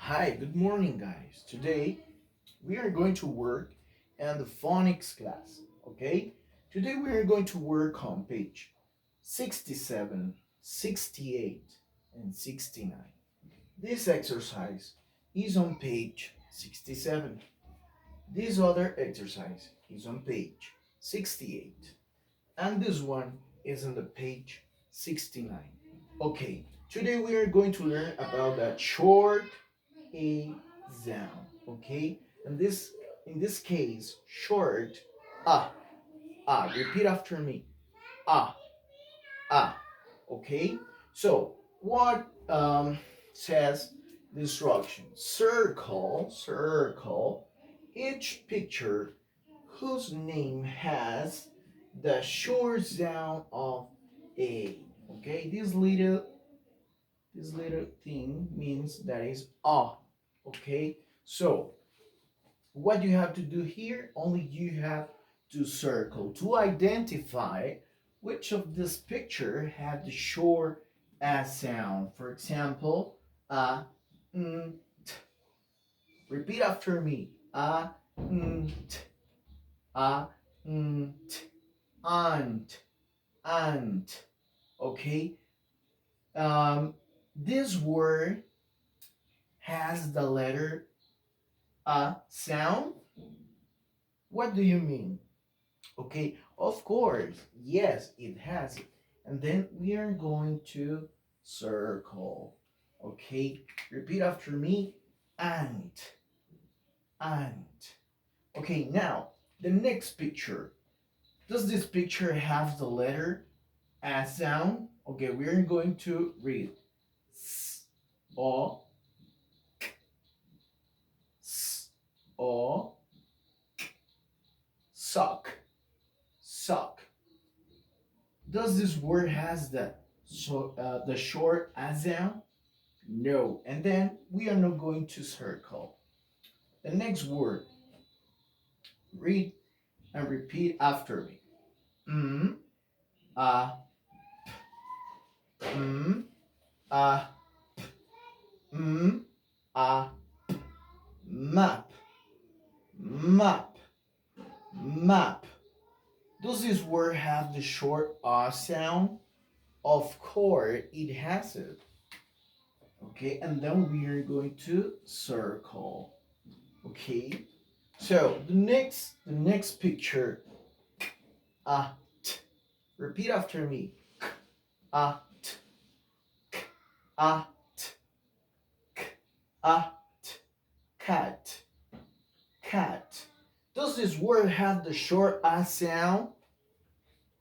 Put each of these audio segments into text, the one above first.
Hi, good morning, guys. Today we are going to work in the phonics class, okay? Today we are going to work on page 67, 68, and 69. This exercise is on page 67. This other exercise is on page 68. And this one is on the page 69. Okay, today we are going to learn about that short a sound. Okay, and this in this case, short ah ah. Repeat after me. Ah ah. Okay. So what says the instruction? Circle each picture whose name has the short sound of a. Okay, this little thing means that is ah. Okay, so what you have to do here, only you have to circle to identify which of this picture had the short as sound. For example, mm, t. Repeat after me. T, t, ant, ant. Okay. This word has the letter sound. What do you mean? Okay, of course, yes, it has it. And then we are going to circle. Okay, repeat after me. Ant, ant. Okay, now the next picture. Does this picture have the letter as sound? Okay, we are going to read s, o, s, o, suck, suck. Does this word has the short as sound? No. And then we are not going to circle. The next word, read and repeat after me. Mm, ah, mm, ah, mm, ah, map, map, map. Does this word have the short sound? Of course, it has it. Okay, and then we are going to circle. Okay, so the next picture, ah, t. Repeat after me. Ah, t, ah, t, ah, t. Cat, cat. Does this word have the short sound?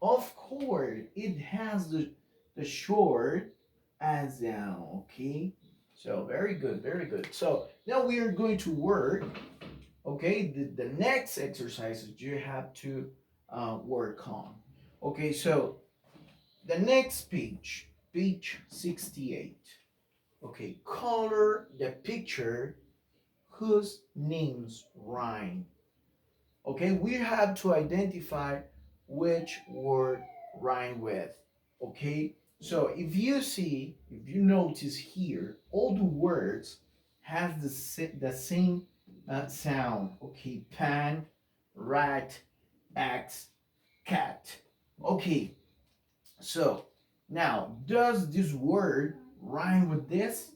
Of course, it has the short sound. Okay, so very good, very good. So now we are going to work. Okay, the next exercises you have to work on. Okay, so the next page, page 68. Okay, color the picture whose names rhyme. Okay, we have to identify which word rhyme with. Okay, so if you notice here, all the words have the same sound. Okay, pan, rat, axe, cat. Okay, so now does this word rhyme with this?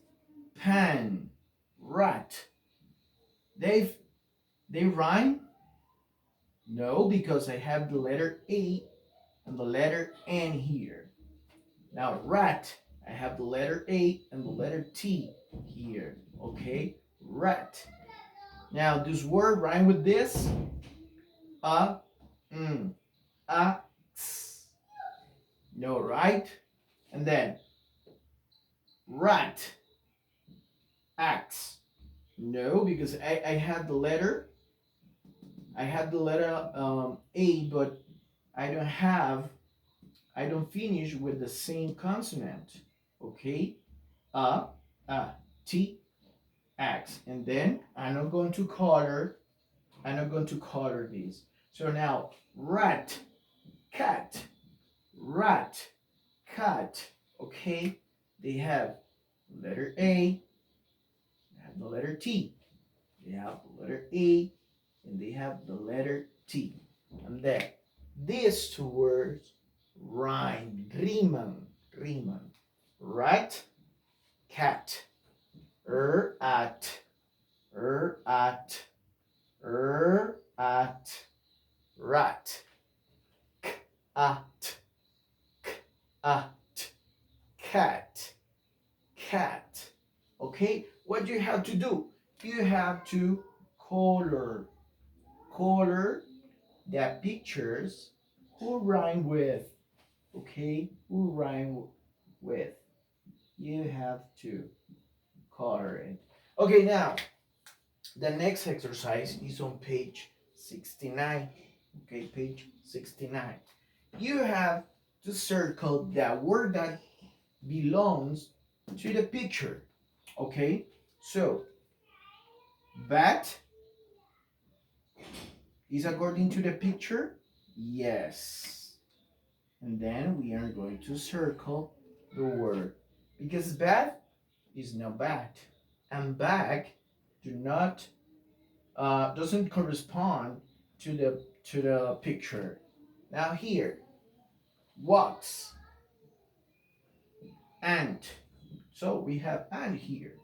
Pan, rat. They they rhyme? No, because I have the letter A and the letter N here. Now, rat, I have the letter A and the letter T here. Okay, rat. Now, this word rhyme with this? A, mm, a, x. No, right? And then rat, axe. No, because I had the letter, A, but I don't have I don't finish with the same consonant. Okay? A, T, X. And then I'm not going to color these. So now, rat, cat, rat, cat. Okay? They have letter A, have the letter T. They have the letter A, and they have the letter T. And then these two words rhyme, riman, right? Cat, at, at, at, rat, k, at, cat, cat. Okay, what do you have to do? You have to color the pictures who rhyme with. Okay, who rhyme with. You have to color it. Okay, now the next exercise is on page 69. Okay, page 69. You have to circle the word that belongs to the picture. Okay, so bat is according to the picture? Yes. And then we are going to circle the word because bat is not bat and bag do not doesn't correspond to the picture. Now here, wax, ant. So we have ant here.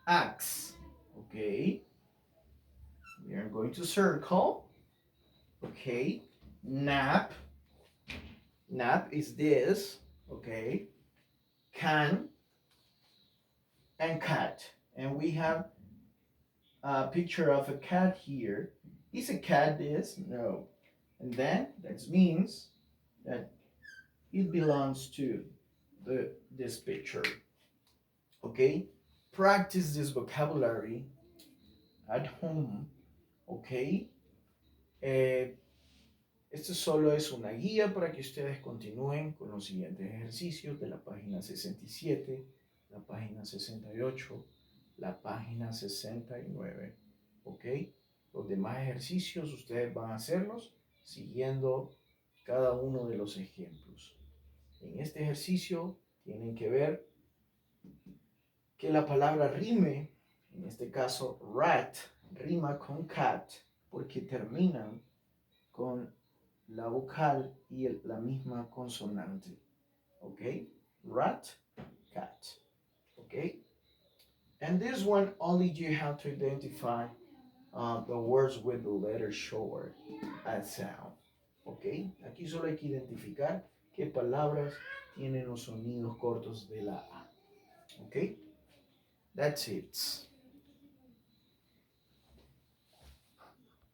Axe. Okay. We are going to circle. Okay. Nap. Nap is this. Okay. Can and cat. And we have a picture of a cat here. Is a cat this? No. And then that means that it belongs to this picture. Okay? Practice this vocabulary at home. Okay? Esto solo es una guía para que ustedes continúen con los siguientes ejercicios de la página 67, la página 68, la página 69. ¿Ok? Los demás ejercicios ustedes van a hacerlos siguiendo cada uno de los ejemplos. En este ejercicio tienen que ver que la palabra rime, en este caso rat, rima con cat porque terminan con la vocal y la misma consonante. Okay? Rat, cat. Okay? And this one only you have to identify the words with the letter short as sound. Okay? Aquí solo hay que identificar qué palabras tienen los sonidos cortos de la A. Okay? That's it.